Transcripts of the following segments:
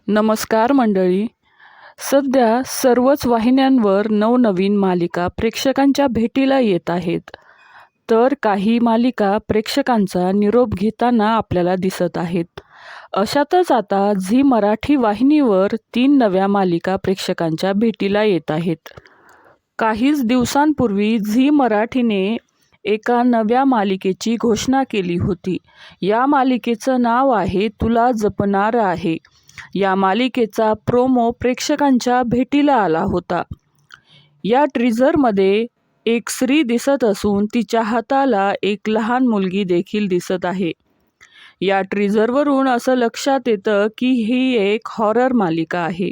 नमस्कार मंडळी. सध्या सर्वच वाहिन्यांवर नवनवीन मालिका प्रेक्षकांच्या भेटीला येत आहेत. तर काही मालिका प्रेक्षकांचा निरोप घेताना आपल्याला दिसत आहेत. अशातच आता झी मराठी वाहिनीवर 3 नव्या मालिका प्रेक्षकांच्या भेटीला येत आहेत. काहीच दिवसांपूर्वी झी मराठीने एका नव्या मालिकेची घोषणा केली होती. या मालिकेचं नाव आहे तुला जपणार आहे. या मालिकेचा प्रोमो प्रेक्षकांच्या भेटीला आला होता. या टीझरमध्ये एक स्त्री दिसत असून तिच्या हाताला एक लहान मुलगी देखील दिसत आहे. या टीझरवरून असं लक्षात येतं की ही एक हॉरर मालिका आहे.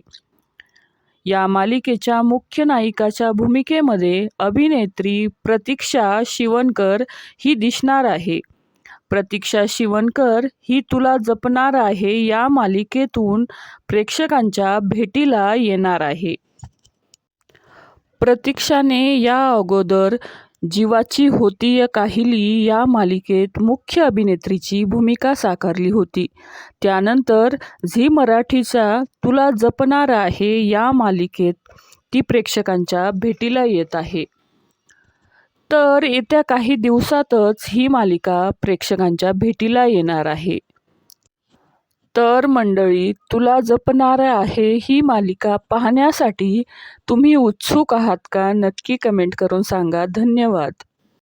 या मालिकेच्या मुख्य नायिकाच्या भूमिकेमध्ये अभिनेत्री प्रतीक्षा शिवणकर ही दिसणार आहे. प्रतीक्षा शिवणकर ही तुला जपणार आहे या मालिकेतून प्रेक्षकांच्या भेटीला येणार आहे. प्रतीक्षाने या अगोदर जीवाची होतीय काहिली या मालिकेत मुख्य अभिनेत्रीची भूमिका साकारली होती. त्यानंतर झी मराठीच्या तुला जपणार आहे या मालिकेत ती प्रेक्षकांच्या भेटीला येत आहे. तर येत्या काही दिवसातच ही मालिका प्रेक्षकांच्या भेटीला येणार आहे. तर मंडळी, तुला जपणार आहे ही मालिका पाहण्यासाठी तुम्ही उत्सुक आहात का? नक्की कमेंट करून सांगा. धन्यवाद.